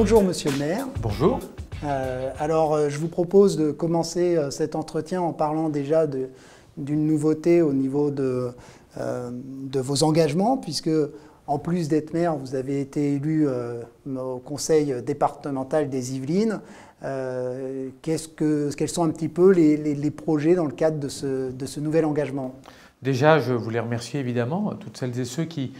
Bonjour Monsieur le maire. Bonjour. Je vous propose de commencer cet entretien en parlant déjà d'une nouveauté au niveau de vos engagements, puisque en plus d'être maire, vous avez été élu au conseil départemental des Yvelines. Quels sont un petit peu les projets dans le cadre de ce nouvel engagement? Déjà, je voulais remercier évidemment toutes celles et ceux qui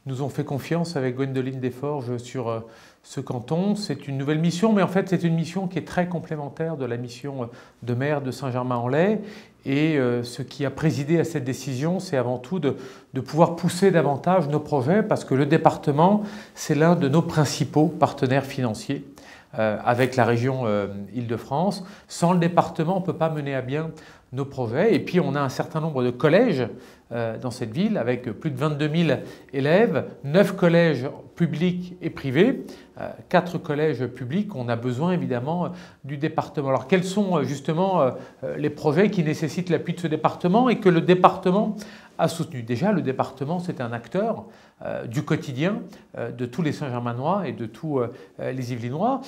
nous ont fait confiance avec Gwendoline Desforges sur ce canton. C'est une nouvelle mission, mais en fait c'est une mission qui est très complémentaire de la mission de maire de Saint-Germain-en-Laye. Et ce qui a présidé à cette décision, c'est avant tout de pouvoir pousser davantage nos projets, parce que le département, c'est l'un de nos principaux partenaires financiers avec la région Île-de-France. Sans le département, on ne peut pas mener à bien nos projets. Et puis on a un certain nombre de collèges dans cette ville, avec plus de 22 000 élèves, 9 collèges publics et privés, 4 collèges publics. On a besoin évidemment du département. Alors quels sont justement les projets qui nécessitent l'appui de ce département et que le département a soutenu? Déjà, le département, c'est un acteur du quotidien de tous les Saint-Germainois et de tous les Yvelinois.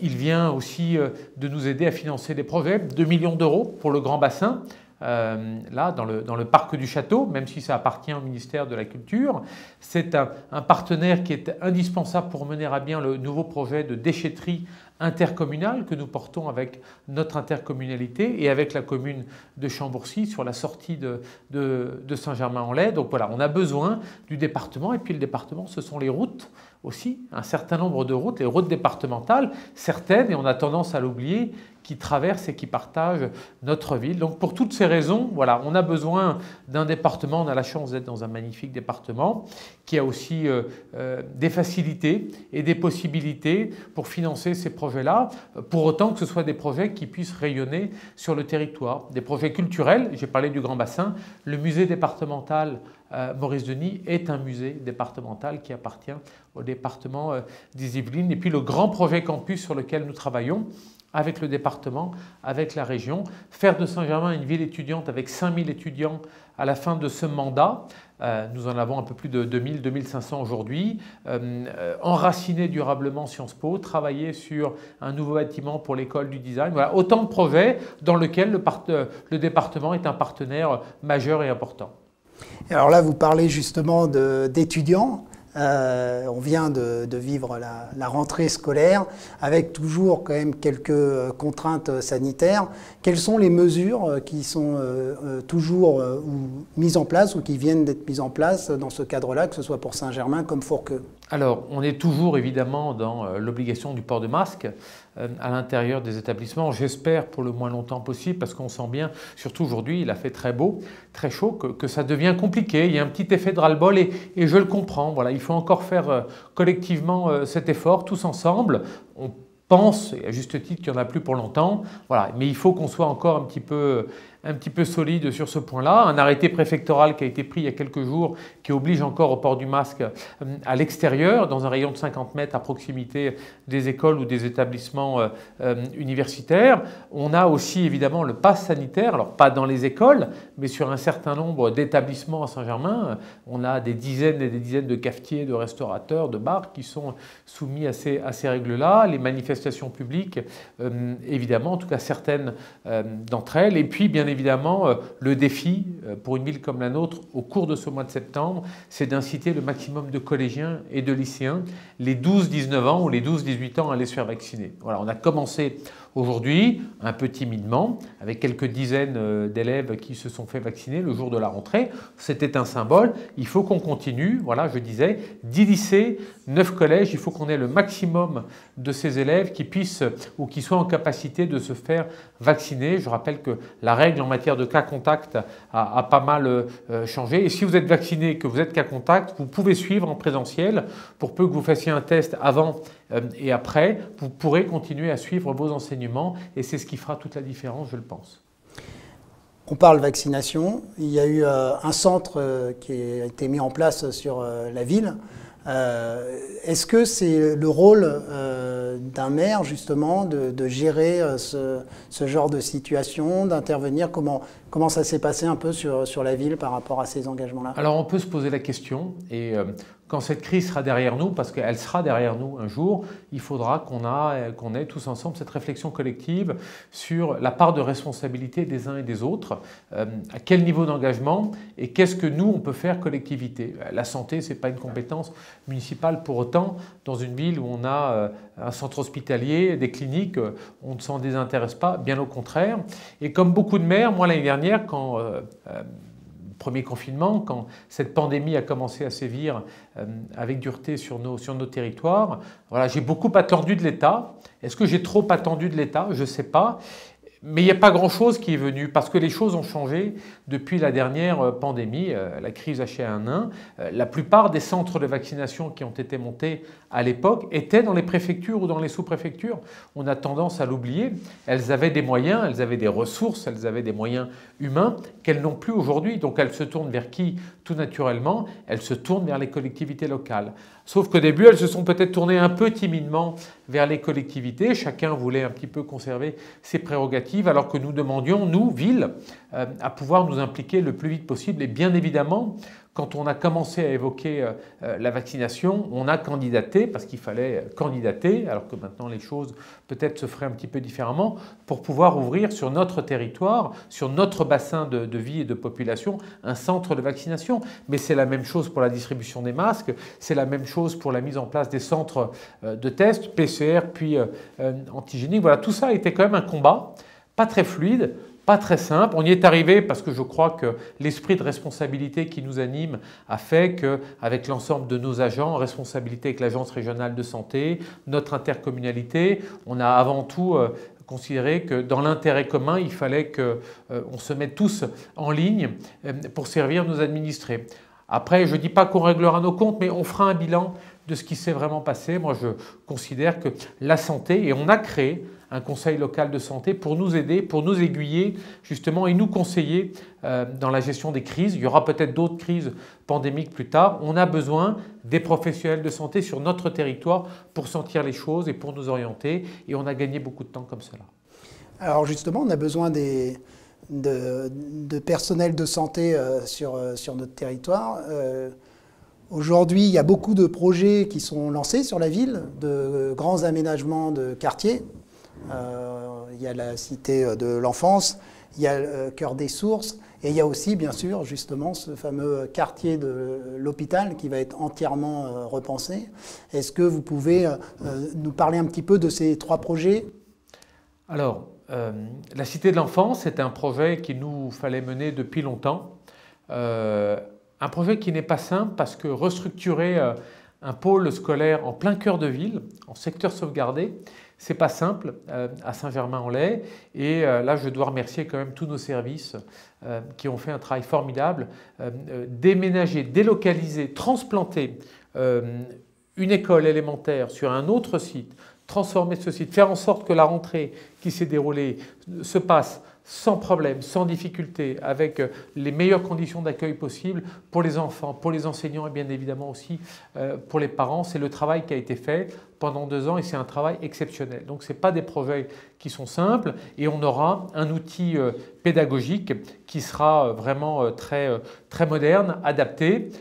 Il vient aussi de nous aider à financer des projets, 2 millions d'euros pour le Grand Bassin, là dans le parc du château, même si ça appartient au ministère de la Culture. C'est un partenaire qui est indispensable pour mener à bien le nouveau projet de déchetterie intercommunale que nous portons avec notre intercommunalité et avec la commune de Chambourcy sur la sortie de Saint-Germain-en-Laye. Donc voilà, on a besoin du département. Et puis le département, ce sont les routes aussi, un certain nombre de routes, les routes départementales, certaines, et on a tendance à l'oublier, qui traversent et qui partagent notre ville. Donc pour toutes ces raisons, voilà, on a besoin d'un département. On a la chance d'être dans un magnifique département qui a aussi des facilités et des possibilités pour financer ces projets-là, pour autant que ce soit des projets qui puissent rayonner sur le territoire. Des projets culturels, j'ai parlé du Grand Bassin, le musée départemental Maurice Denis est un musée départemental qui appartient au département des Yvelines. Et puis le grand projet campus sur lequel nous travaillons avec le département, avec la région, faire de Saint-Germain une ville étudiante avec 5000 étudiants à la fin de ce mandat. Nous en avons un peu plus de 2000-2500 aujourd'hui. Enraciner durablement Sciences Po, travailler sur un nouveau bâtiment pour l'école du design. Voilà, autant de projets dans lesquels le département est un partenaire majeur et important. Alors là, vous parlez justement d'étudiants. On vient de vivre la rentrée scolaire avec toujours quand même quelques contraintes sanitaires. Quelles sont les mesures qui sont toujours mises en place ou qui viennent d'être mises en place dans ce cadre-là, que ce soit pour Saint-Germain comme Fourqueux? Alors, on est toujours évidemment dans l'obligation du port de masque à l'intérieur des établissements. J'espère pour le moins longtemps possible, parce qu'on sent bien, surtout aujourd'hui, il a fait très beau, très chaud, que ça devient compliqué. Il y a un petit effet de ras-le-bol et je le comprends. Voilà, il faut encore faire collectivement cet effort, tous ensemble. On pense, et à juste titre, qu'il n'y en a plus pour longtemps. Voilà, mais il faut qu'on soit encore un petit peu solide sur ce point-là. Un arrêté préfectoral qui a été pris il y a quelques jours qui oblige encore au port du masque à l'extérieur, dans un rayon de 50 mètres à proximité des écoles ou des établissements universitaires. On a aussi évidemment le pass sanitaire, alors pas dans les écoles, mais sur un certain nombre d'établissements à Saint-Germain. On a des dizaines et des dizaines de cafetiers, de restaurateurs, de bars qui sont soumis à ces règles-là. Les manifestations publiques, évidemment, en tout cas certaines d'entre elles. Et puis, bien évidemment, le défi pour une ville comme la nôtre au cours de ce mois de septembre, c'est d'inciter le maximum de collégiens et de lycéens, les 12-19 ans ou les 12-18 ans, à aller se faire vacciner. Voilà, on a commencé aujourd'hui, un peu timidement, avec quelques dizaines d'élèves qui se sont fait vacciner le jour de la rentrée. C'était un symbole. Il faut qu'on continue. Voilà, je disais, 10 lycées, 9 collèges. Il faut qu'on ait le maximum de ces élèves qui puissent ou qui soient en capacité de se faire vacciner. Je rappelle que la règle en matière de cas contact a pas mal changé. Et si vous êtes vacciné et que vous êtes cas contact, vous pouvez suivre en présentiel. Pour peu que vous fassiez un test avant et après, vous pourrez continuer à suivre vos enseignements et c'est ce qui fera toute la différence, je le pense. On parle vaccination. Il y a eu un centre qui a été mis en place sur la ville. Est-ce que c'est le rôle d'un maire justement de gérer ce genre de situation, d'intervenir? Comment ça s'est passé un peu sur la ville par rapport à ces engagements-là? Alors on peut se poser la question et quand cette crise sera derrière nous, parce qu'elle sera derrière nous un jour, il faudra qu'on ait tous ensemble cette réflexion collective sur la part de responsabilité des uns et des autres, à quel niveau d'engagement et qu'est-ce que nous, on peut faire collectivité. La santé, ce n'est pas une compétence municipale pour autant. Dans une ville où on a un centre hospitalier, des cliniques, on ne s'en désintéresse pas, bien au contraire. Et comme beaucoup de maires, moi l'année dernière, quand premier confinement, quand cette pandémie a commencé à sévir avec dureté sur nos territoires, voilà, j'ai beaucoup attendu de l'État. Est-ce que j'ai trop attendu de l'État? Je ne sais pas. Mais il n'y a pas grand-chose qui est venu, parce que les choses ont changé depuis la dernière pandémie, la crise H1N1. La plupart des centres de vaccination qui ont été montés à l'époque étaient dans les préfectures ou dans les sous-préfectures. On a tendance à l'oublier. Elles avaient des moyens, elles avaient des ressources, elles avaient des moyens humains qu'elles n'ont plus aujourd'hui. Donc elles se tournent vers qui? Tout naturellement, elles se tournent vers les collectivités locales. Sauf qu'au début, elles se sont peut-être tournées un peu timidement vers les collectivités. Chacun voulait un petit peu conserver ses prérogatives, alors que nous demandions, nous, ville, à pouvoir nous impliquer le plus vite possible. Et bien évidemment, quand on a commencé à évoquer la vaccination, on a candidaté, parce qu'il fallait candidater, alors que maintenant les choses peut-être se feraient un petit peu différemment, pour pouvoir ouvrir sur notre territoire, sur notre bassin de vie et de population, un centre de vaccination. Mais c'est la même chose pour la distribution des masques, c'est la même chose pour la mise en place des centres de tests, PCR puis antigéniques. Voilà, tout ça a été quand même un combat, pas très fluide, pas très simple. On y est arrivé parce que je crois que l'esprit de responsabilité qui nous anime a fait qu'avec l'ensemble de nos agents, en responsabilité avec l'Agence régionale de santé, notre intercommunalité, on a avant tout considéré que dans l'intérêt commun, il fallait qu'on se mette tous en ligne pour servir nos administrés. Après, je ne dis pas qu'on réglera nos comptes, mais on fera un bilan de ce qui s'est vraiment passé. Moi, je considère que la santé, et on a créé un conseil local de santé pour nous aider, pour nous aiguiller justement et nous conseiller dans la gestion des crises. Il y aura peut-être d'autres crises pandémiques plus tard. On a besoin des professionnels de santé sur notre territoire pour sentir les choses et pour nous orienter. Et on a gagné beaucoup de temps comme cela. Alors justement, on a besoin de personnel de santé sur notre territoire. Aujourd'hui, il y a beaucoup de projets qui sont lancés sur la ville, de grands aménagements de quartiers. Il y a la cité de l'enfance, il y a le cœur des sources, et il y a aussi, bien sûr, justement, ce fameux quartier de l'hôpital qui va être entièrement repensé. Est-ce que vous pouvez nous parler un petit peu de ces trois projets? Alors, la cité de l'enfance, c'est un projet qu'il nous fallait mener depuis longtemps. Un projet qui n'est pas simple parce que restructurer un pôle scolaire en plein cœur de ville, en secteur sauvegardé, c'est pas simple à Saint-Germain-en-Laye. Et là, je dois remercier quand même tous nos services qui ont fait un travail formidable. Déménager, délocaliser, transplanter une école élémentaire sur un autre site, transformer ce site, faire en sorte que la rentrée qui s'est déroulée se passe sans problème, sans difficulté, avec les meilleures conditions d'accueil possibles pour les enfants, pour les enseignants et bien évidemment aussi pour les parents. C'est le travail qui a été fait pendant 2 ans et c'est un travail exceptionnel. Donc ce n'est pas des projets qui sont simples et on aura un outil pédagogique qui sera vraiment très moderne, adapté.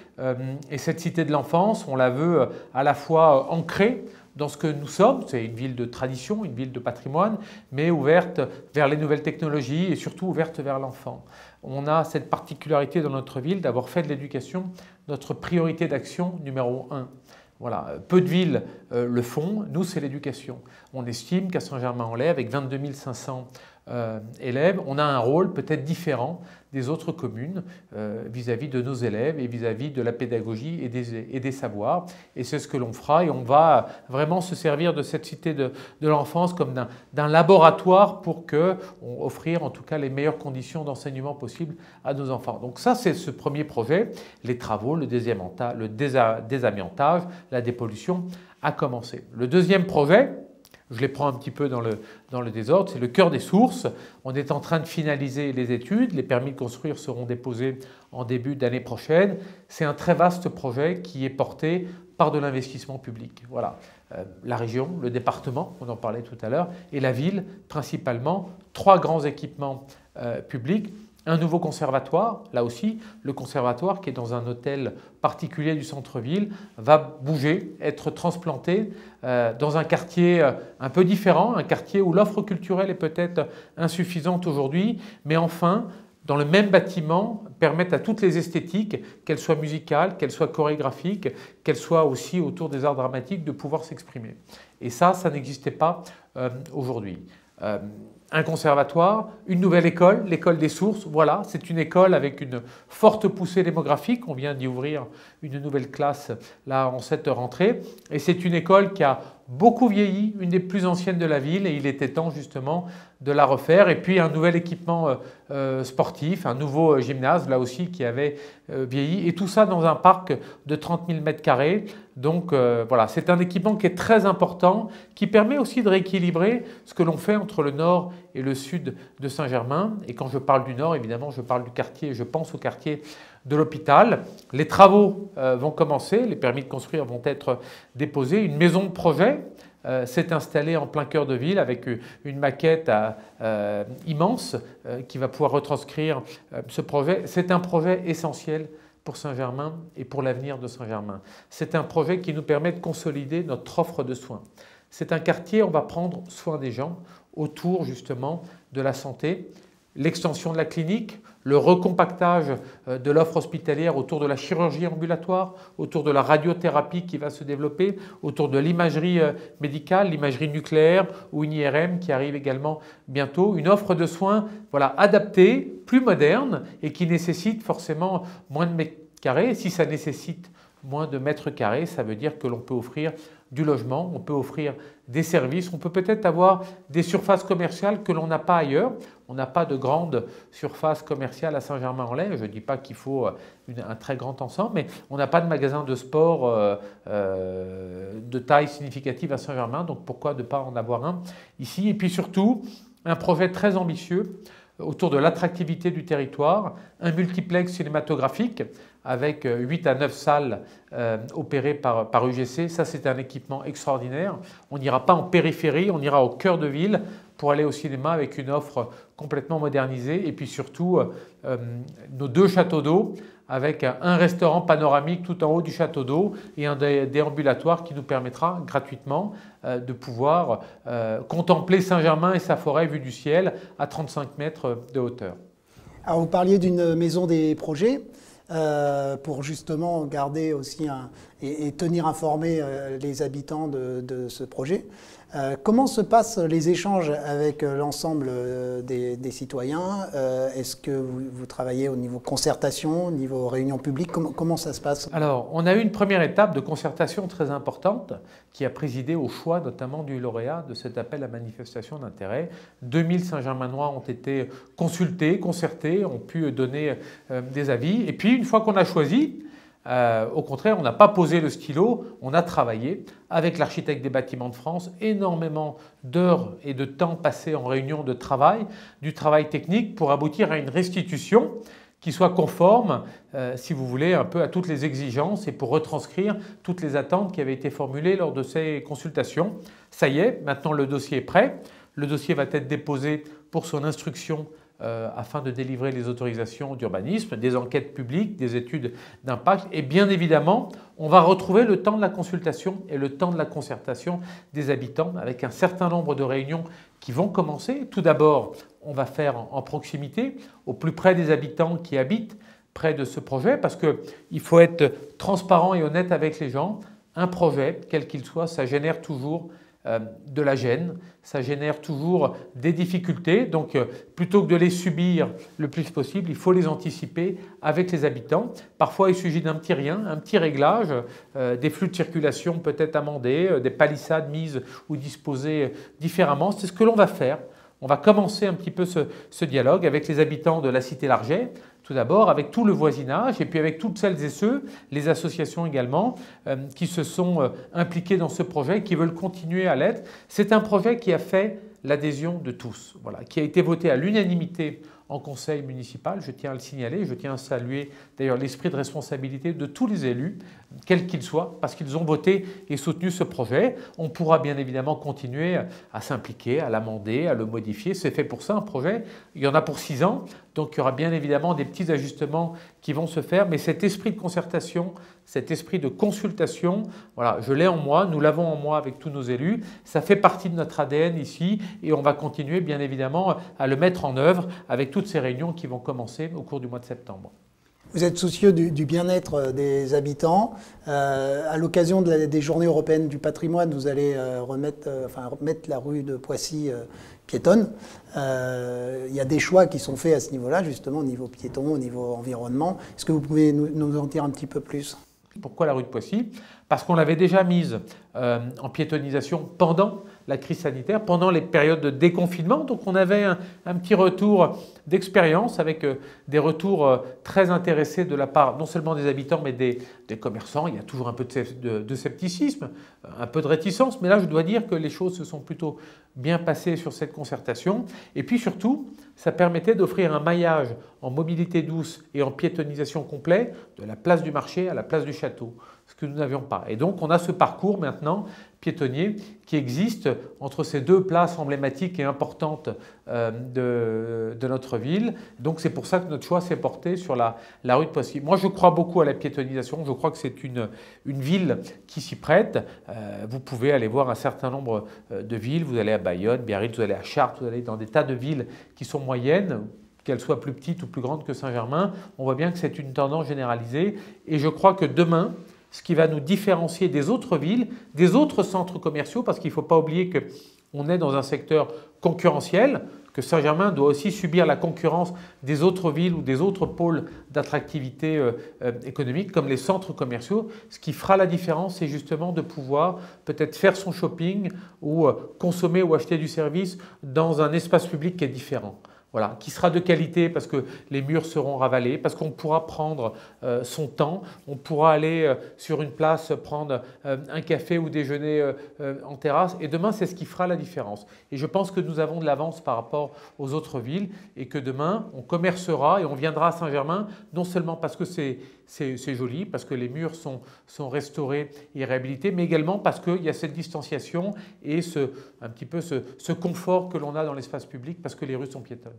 Et cette cité de l'enfance, on la veut à la fois ancrée dans ce que nous sommes, c'est une ville de tradition, une ville de patrimoine, mais ouverte vers les nouvelles technologies et surtout ouverte vers l'enfant. On a cette particularité dans notre ville d'avoir fait de l'éducation notre priorité d'action numéro 1. Voilà, peu de villes le font, nous c'est l'éducation. On estime qu'à Saint-Germain-en-Laye, avec 22 500 élèves, on a un rôle peut-être différent des autres communes vis-à-vis de nos élèves et vis-à-vis de la pédagogie et des savoirs. Et c'est ce que l'on fera et on va vraiment se servir de cette cité de l'enfance comme d'un laboratoire pour offrir en tout cas les meilleures conditions d'enseignement possibles à nos enfants. Donc ça, c'est ce premier projet. Les travaux, le désamiantage, la dépollution a commencé. Le deuxième projet, je les prends un petit peu dans le désordre, c'est le cœur des sources. On est en train de finaliser les études, les permis de construire seront déposés en début d'année prochaine. C'est un très vaste projet qui est porté par de l'investissement public. Voilà. La région, le département, on en parlait tout à l'heure, et la ville principalement, 3 grands équipements publics. Un nouveau conservatoire, là aussi, le conservatoire qui est dans un hôtel particulier du centre-ville, va bouger, être transplanté dans un quartier un peu différent, un quartier où l'offre culturelle est peut-être insuffisante aujourd'hui, mais enfin, dans le même bâtiment, permettre à toutes les esthétiques, qu'elles soient musicales, qu'elles soient chorégraphiques, qu'elles soient aussi autour des arts dramatiques, de pouvoir s'exprimer. Et ça n'existait pas aujourd'hui. Un conservatoire, une nouvelle école, l'école des sources, voilà, c'est une école avec une forte poussée démographique. On vient d'y ouvrir une nouvelle classe là en cette rentrée. Et c'est une école qui a beaucoup vieilli, une des plus anciennes de la ville, et il était temps justement de la refaire. Et puis un nouvel équipement sportif, un nouveau gymnase là aussi qui avait vieilli, et tout ça dans un parc de 30 000 m². Donc voilà, c'est un équipement qui est très important, qui permet aussi de rééquilibrer ce que l'on fait entre le nord et le sud de Saint-Germain. Et quand je parle du nord, évidemment, je parle du quartier, je pense au quartier de l'hôpital. Les travaux vont commencer, les permis de construire vont être déposés. Une maison de projet s'est installée en plein cœur de ville avec une maquette immense qui va pouvoir retranscrire ce projet. C'est un projet essentiel pour Saint-Germain et pour l'avenir de Saint-Germain. C'est un projet qui nous permet de consolider notre offre de soins. C'est un quartier, on va prendre soin des gens autour justement de la santé, l'extension de la clinique, le recompactage de l'offre hospitalière autour de la chirurgie ambulatoire, autour de la radiothérapie qui va se développer, autour de l'imagerie médicale, l'imagerie nucléaire ou une IRM qui arrive également bientôt. Une offre de soins voilà, adaptée, plus moderne et qui nécessite forcément moins de mètres carrés. Si ça nécessite moins de mètres carrés, ça veut dire que l'on peut offrir du logement, on peut offrir des services, on peut peut-être avoir des surfaces commerciales que l'on n'a pas ailleurs. On n'a pas de grande surface commerciale à Saint-Germain-en-Laye. Je ne dis pas qu'il faut un très grand ensemble, mais on n'a pas de magasin de sport de taille significative à Saint-Germain, donc pourquoi ne pas en avoir un ici? Et puis surtout, un projet très ambitieux autour de l'attractivité du territoire, un multiplex cinématographique avec 8 à 9 salles opérées par UGC. Ça, c'est un équipement extraordinaire. On n'ira pas en périphérie, on ira au cœur de ville pour aller au cinéma avec une offre complètement modernisée. Et puis surtout, nos 2 châteaux d'eau avec un restaurant panoramique tout en haut du château d'eau et un déambulatoire qui nous permettra gratuitement de pouvoir contempler Saint-Germain et sa forêt vue du ciel à 35 mètres de hauteur. Alors vous parliez d'une maison des projets. Pour justement garder aussi et tenir informés les habitants de ce projet. Comment se passent les échanges avec l'ensemble des citoyens? Est-ce que vous travaillez au niveau concertation, au niveau réunion publique? Comment ça se passe? Alors, on a eu une première étape de concertation très importante qui a présidé au choix notamment du lauréat de cet appel à manifestation d'intérêt. 2000 Saint-Germainois ont été consultés, concertés, ont pu donner des avis. Et puis, une fois qu'on a choisi, au contraire, on n'a pas posé le stylo, on a travaillé avec l'architecte des bâtiments de France, énormément d'heures et de temps passés en réunion de travail, du travail technique pour aboutir à une restitution qui soit conforme, si vous voulez, un peu à toutes les exigences et pour retranscrire toutes les attentes qui avaient été formulées lors de ces consultations. Ça y est, maintenant le dossier est prêt. Le dossier va être déposé pour son instruction afin de délivrer les autorisations d'urbanisme, des enquêtes publiques, des études d'impact. Et bien évidemment, on va retrouver le temps de la consultation et le temps de la concertation des habitants avec un certain nombre de réunions qui vont commencer. Tout d'abord, on va faire en proximité, au plus près des habitants qui habitent près de ce projet, parce qu'il faut être transparent et honnête avec les gens. Un projet, quel qu'il soit, ça génère toujours de la gêne, ça génère toujours des difficultés. Donc plutôt que de les subir le plus possible, il faut les anticiper avec les habitants. Parfois il suffit d'un petit rien, un petit réglage, des flux de circulation peut-être amendés, des palissades mises ou disposées différemment. C'est ce que l'on va faire. On va commencer un petit peu ce dialogue avec les habitants de la cité Larget, tout d'abord avec tout le voisinage et puis avec toutes celles et ceux, les associations également, qui se sont impliqués dans ce projet, qui veulent continuer à l'être. C'est un projet qui a fait l'adhésion de tous, voilà, qui a été voté à l'unanimité en conseil municipal, je tiens à le signaler, je tiens à saluer d'ailleurs l'esprit de responsabilité de tous les élus, quels qu'ils soient, parce qu'ils ont voté et soutenu ce projet. On pourra bien évidemment continuer à s'impliquer, à l'amender, à le modifier. C'est fait pour ça un projet. Il y en a pour 6 ans, donc il y aura bien évidemment des petits ajustements qui vont se faire, mais cet esprit de concertation, cet esprit de consultation, voilà, je l'ai en moi, nous l'avons en moi avec tous nos élus, ça fait partie de notre ADN ici et on va continuer bien évidemment à le mettre en œuvre avec toutes ces réunions qui vont commencer au cours du mois de septembre. Vous êtes soucieux du bien-être des habitants. À l'occasion des Journées européennes du patrimoine, vous allez remettre la rue de Poissy piétonne. Il y a des choix qui sont faits à ce niveau-là, justement au niveau piéton, au niveau environnement. Est-ce que vous pouvez nous en dire un petit peu plus ? Pourquoi la rue de Poissy? Parce qu'on l'avait déjà mise en piétonnisation pendant la crise sanitaire, pendant les périodes de déconfinement. Donc on avait un petit retour d'expérience avec des retours très intéressés de la part non seulement des habitants mais des commerçants. Il y a toujours un peu de scepticisme, un peu de réticence, mais là je dois dire que les choses se sont plutôt bien passées sur cette concertation. Et puis surtout, ça permettait d'offrir un maillage en mobilité douce et en piétonnisation complet de la place du marché à la place du château, ce que nous n'avions pas. Et donc on a ce parcours maintenant piétonnier qui existe entre ces deux places emblématiques et importantes de notre ville. Donc c'est pour ça que notre choix s'est porté sur la rue de Poissy. Moi je crois beaucoup à la piétonnisation, je crois que c'est une ville qui s'y prête. Vous pouvez aller voir un certain nombre de villes, vous allez à Bayonne, Biarritz, vous allez à Chartres, vous allez dans des tas de villes qui sont moyennes, qu'elles soient plus petites ou plus grandes que Saint-Germain. On voit bien que c'est une tendance généralisée et je crois que demain, ce qui va nous différencier des autres villes, des autres centres commerciaux, parce qu'il ne faut pas oublier qu'on est dans un secteur concurrentiel, que Saint-Germain doit aussi subir la concurrence des autres villes ou des autres pôles d'attractivité économique, comme les centres commerciaux. Ce qui fera la différence, c'est justement de pouvoir peut-être faire son shopping ou consommer ou acheter du service dans un espace public qui est différent. Voilà, qui sera de qualité parce que les murs seront ravalés, parce qu'on pourra prendre son temps, on pourra aller sur une place prendre un café ou déjeuner en terrasse. Et demain, c'est ce qui fera la différence. Et je pense que nous avons de l'avance par rapport aux autres villes et que demain, on commercera et on viendra à Saint-Germain, non seulement parce que c'est joli, parce que les murs sont restaurés et réhabilités, mais également parce qu'il y a cette distanciation et un petit peu ce confort que l'on a dans l'espace public parce que les rues sont piétonnes.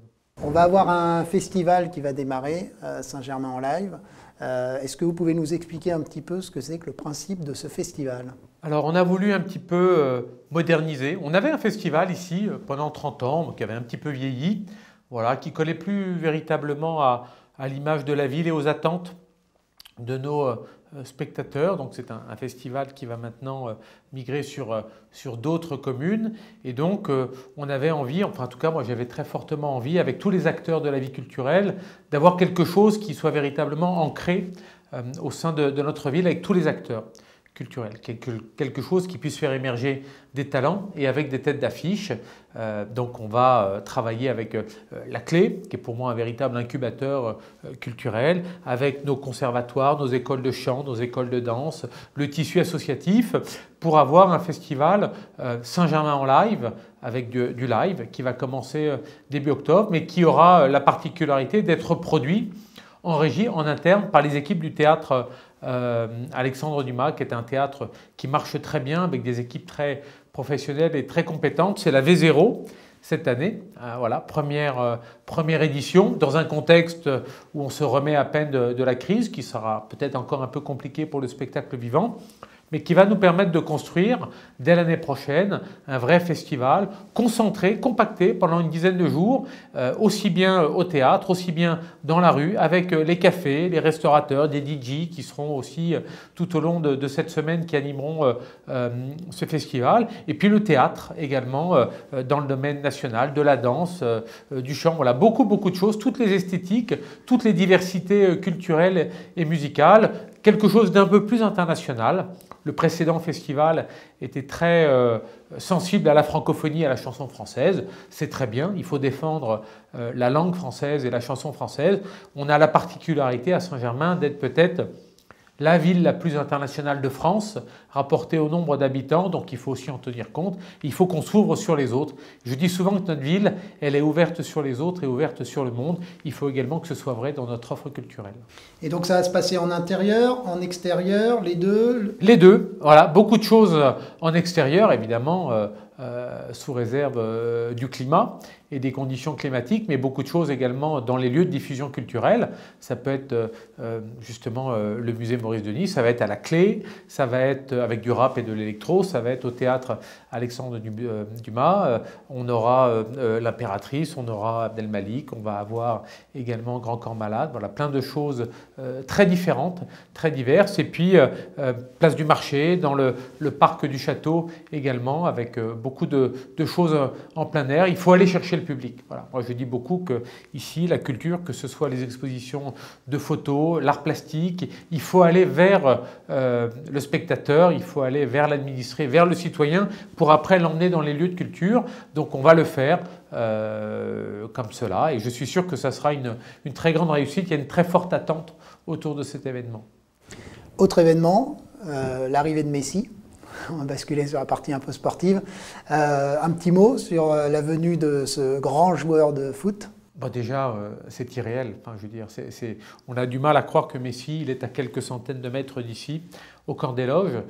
On va avoir un festival qui va démarrer, Saint-Germain en live. Est-ce que vous pouvez nous expliquer un petit peu ce que c'est que le principe de ce festival ? Alors on a voulu un petit peu moderniser. On avait un festival ici pendant 30 ans qui avait un petit peu vieilli, voilà, qui collait plus véritablement à l'image de la ville et aux attentes de nos spectateurs. Donc c'est un festival qui va maintenant migrer sur d'autres communes. Et donc on avait envie, enfin en tout cas moi j'avais très fortement envie, avec tous les acteurs de la vie culturelle, d'avoir quelque chose qui soit véritablement ancré au sein de notre ville avec tous les acteurs culturels. Quelque chose qui puisse faire émerger des talents et avec des têtes d'affiche. Donc on va travailler avec la Clé, qui est pour moi un véritable incubateur culturel, avec nos conservatoires, nos écoles de chant, nos écoles de danse, le tissu associatif, pour avoir un festival Saint-Germain en live, avec du live, qui va commencer début octobre, mais qui aura la particularité d'être produit en régie, en interne, par les équipes du théâtre Alexandre Dumas, qui est un théâtre qui marche très bien, avec des équipes très professionnelles et très compétentes. C'est la V0 cette année, voilà, première édition, dans un contexte où on se remet à peine de la crise, qui sera peut-être encore un peu compliqué pour le spectacle vivant, mais qui va nous permettre de construire, dès l'année prochaine, un vrai festival concentré, compacté pendant une dizaine de jours, aussi bien au théâtre, aussi bien dans la rue, avec les cafés, les restaurateurs, des DJ qui seront aussi tout au long de cette semaine qui animeront ce festival, et puis le théâtre également dans le domaine national, de la danse, du chant, voilà, beaucoup de choses, toutes les esthétiques, toutes les diversités culturelles et musicales, quelque chose d'un peu plus international. Le précédent festival était très sensible à la francophonie et à la chanson française. C'est très bien, il faut défendre la langue française et la chanson française. On a la particularité à Saint-Germain d'être peut-être la ville la plus internationale de France, rapportée au nombre d'habitants, donc il faut aussi en tenir compte. Il faut qu'on s'ouvre sur les autres. Je dis souvent que notre ville, elle est ouverte sur les autres et ouverte sur le monde. Il faut également que ce soit vrai dans notre offre culturelle. Et donc ça va se passer en intérieur, en extérieur, les deux? Les deux, voilà, beaucoup de choses en extérieur, évidemment, sous réserve du climat et des conditions climatiques, mais beaucoup de choses également dans les lieux de diffusion culturelle. Ça peut être justement le musée Maurice Denis, ça va être à la Clé, ça va être avec du rap et de l'électro, ça va être au théâtre Alexandre Dumas, on aura l'Impératrice, on aura Abdelmalik, on va avoir également Grand Corps Malade, voilà, plein de choses très différentes, très diverses. Et puis place du marché, dans le parc du château également, avec beaucoup de choses en plein air. Il faut aller chercher le public. Voilà. Moi, je dis beaucoup que ici, la culture, que ce soit les expositions de photos, l'art plastique, il faut aller vers le spectateur, il faut aller vers l'administré, vers le citoyen, pour après l'emmener dans les lieux de culture. Donc, on va le faire comme cela. Et je suis sûr que ça sera une très grande réussite. Il y a une très forte attente autour de cet événement. Autre événement, l'arrivée de Messi. On va basculer sur la partie un peu sportive. Un petit mot sur la venue de ce grand joueur de foot. Bon, déjà, c'est irréel. Enfin, je veux dire, on a du mal à croire que Messi, il est à quelques centaines de mètres d'ici, au camp des loges,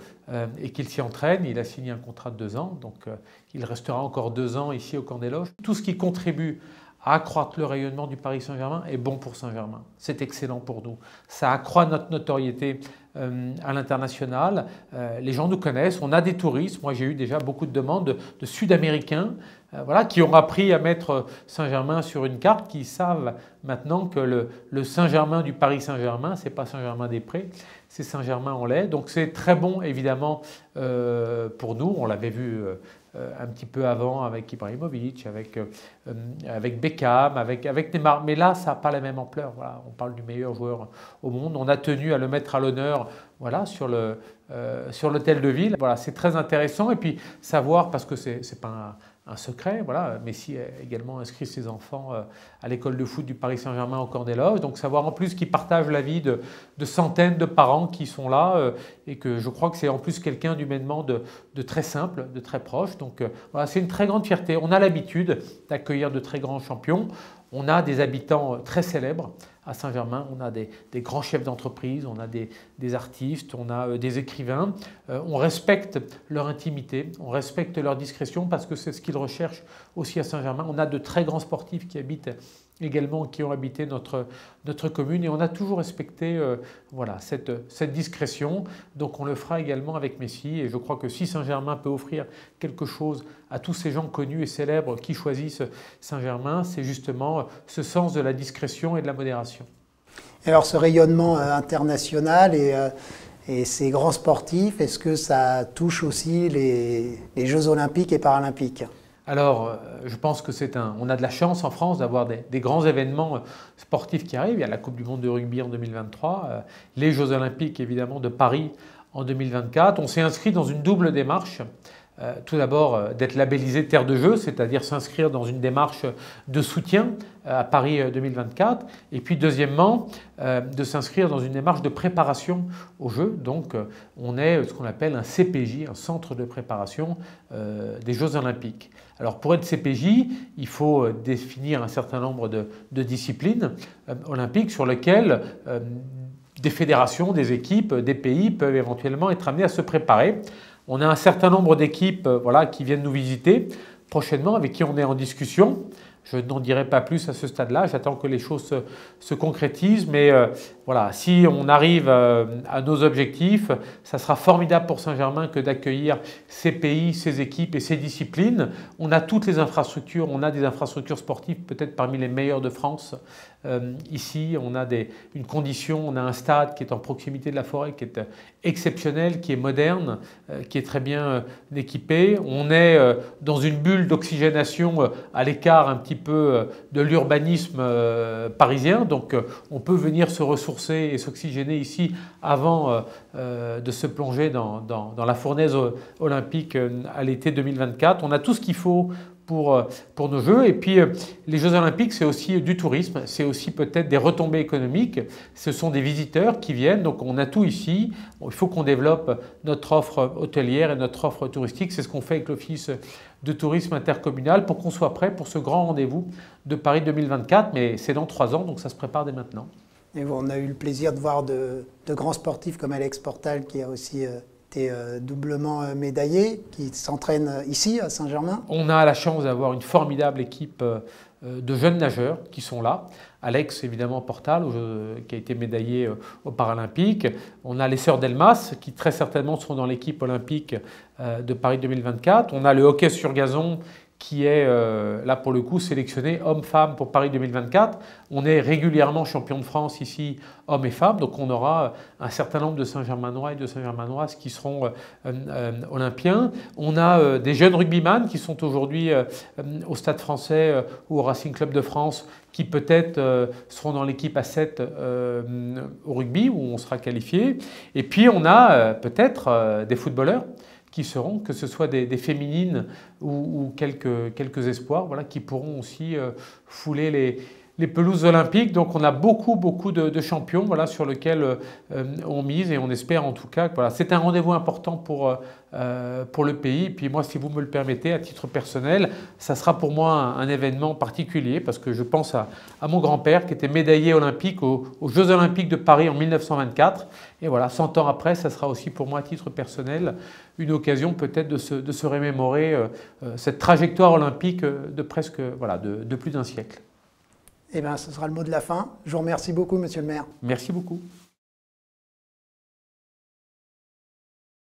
et qu'il s'y entraîne. Il a signé un contrat de 2 ans, donc il restera encore 2 ans ici au camp des loges. Tout ce qui contribue à accroître le rayonnement du Paris Saint-Germain est bon pour Saint-Germain. C'est excellent pour nous. Ça accroît notre notoriété à l'international. Les gens nous connaissent, on a des touristes. Moi, j'ai eu déjà beaucoup de demandes de Sud-Américains voilà, qui ont appris à mettre Saint-Germain sur une carte, qui savent maintenant que le Saint-Germain du Paris Saint-Germain, ce n'est pas Saint-Germain-des-Prés, c'est Saint-Germain-en-Laye. Donc c'est très bon, évidemment, pour nous. On l'avait vu un petit peu avant avec Ibrahimovic, avec Beckham, avec Neymar. Mais là, ça n'a pas la même ampleur. Voilà, on parle du meilleur joueur au monde. On a tenu à le mettre à l'honneur voilà, sur l'hôtel de ville. Voilà, c'est très intéressant. Et puis savoir, parce que c'est pas un secret, voilà, Messi a également inscrit ses enfants à l'école de foot du Paris Saint-Germain au camp des loges. Donc savoir en plus qu'il partage la vie de centaines de parents qui sont là et que je crois que c'est en plus quelqu'un d'humainement de très simple, de très proche. Donc voilà, c'est une très grande fierté. On a l'habitude d'accueillir de très grands champions. On a des habitants très célèbres à Saint-Germain, on a des grands chefs d'entreprise, on a des artistes, on a des écrivains. On respecte leur intimité, on respecte leur discrétion parce que c'est ce qu'ils recherchent aussi à Saint-Germain. On a de très grands sportifs qui habitent également, qui ont habité notre commune et on a toujours respecté voilà, cette discrétion. Donc on le fera également avec Messi et je crois que si Saint-Germain peut offrir quelque chose à tous ces gens connus et célèbres qui choisissent Saint-Germain, c'est justement ce sens de la discrétion et de la modération. Alors ce rayonnement international et ces grands sportifs, est-ce que ça touche aussi les Jeux Olympiques et Paralympiques ? Alors, je pense que on a de la chance en France d'avoir des grands événements sportifs qui arrivent. Il y a la Coupe du Monde de rugby en 2023, les Jeux Olympiques évidemment de Paris en 2024. On s'est inscrit dans une double démarche. Tout d'abord, d'être labellisé Terre de Jeux, c'est-à-dire s'inscrire dans une démarche de soutien à Paris 2024. Et puis deuxièmement, de s'inscrire dans une démarche de préparation aux Jeux. Donc on est ce qu'on appelle un CPJ, un centre de préparation des Jeux Olympiques. Alors pour être CPJ, il faut définir un certain nombre de disciplines olympiques sur lesquelles des fédérations, des équipes, des pays peuvent éventuellement être amenés à se préparer. On a un certain nombre d'équipes voilà, qui viennent nous visiter prochainement, avec qui on est en discussion. Je n'en dirai pas plus à ce stade-là, j'attends que les choses se concrétisent, mais voilà, si on arrive à nos objectifs, ça sera formidable pour Saint-Germain que d'accueillir ces pays, ces équipes et ces disciplines. On a toutes les infrastructures, on a des infrastructures sportives peut-être parmi les meilleures de France. Ici, on a une condition, on a un stade qui est en proximité de la forêt, qui est exceptionnel, qui est moderne, qui est très bien équipé. On est dans une bulle d'oxygénation à l'écart un petit peu de l'urbanisme parisien, donc on peut venir se ressourcer et s'oxygéner ici avant de se plonger dans la fournaise olympique à l'été 2024. On a tout ce qu'il faut pour nos Jeux. Et puis les Jeux Olympiques, c'est aussi du tourisme, c'est aussi peut-être des retombées économiques. Ce sont des visiteurs qui viennent, donc on a tout ici. Bon, il faut qu'on développe notre offre hôtelière et notre offre touristique. C'est ce qu'on fait avec l'Office de tourisme intercommunal pour qu'on soit prêt pour ce grand rendez-vous de Paris 2024. Mais c'est dans 3 ans, donc ça se prépare dès maintenant. Et on a eu le plaisir de voir de grands sportifs comme Alex Portal qui a aussi été doublement médaillé, qui s'entraîne ici à Saint-Germain. On a la chance d'avoir une formidable équipe de jeunes nageurs qui sont là. Alex, évidemment, Portal, qui a été médaillé aux Paralympiques. On a les sœurs Delmas, qui très certainement seront dans l'équipe olympique de Paris 2024. On a le hockey sur gazon, qui est là pour le coup sélectionné homme-femme pour Paris 2024. On est régulièrement champion de France ici, hommes et femmes, donc on aura un certain nombre de Saint-Germanois et de Saint-Germanoises qui seront olympiens. On a des jeunes rugbyman qui sont aujourd'hui au Stade Français ou au Racing Club de France, qui peut-être seront dans l'équipe à 7 au rugby, où on sera qualifié. Et puis on a peut-être des footballeurs qui seront, que ce soit des féminines ou quelques espoirs, voilà, qui pourront aussi fouler les pelouses olympiques. Donc on a beaucoup de champions, voilà, sur lesquels on mise, et on espère en tout cas que voilà, c'est un rendez-vous important pour le pays. Et puis moi, si vous me le permettez, à titre personnel, ça sera pour moi un événement particulier, parce que je pense à mon grand-père qui était médaillé olympique aux Jeux Olympiques de Paris en 1924. Et voilà, 100 ans après, ça sera aussi pour moi à titre personnel une occasion peut-être de se remémorer cette trajectoire olympique de presque, voilà, de plus d'1 siècle. Eh bien, ce sera le mot de la fin. Je vous remercie beaucoup, monsieur le maire. Merci beaucoup.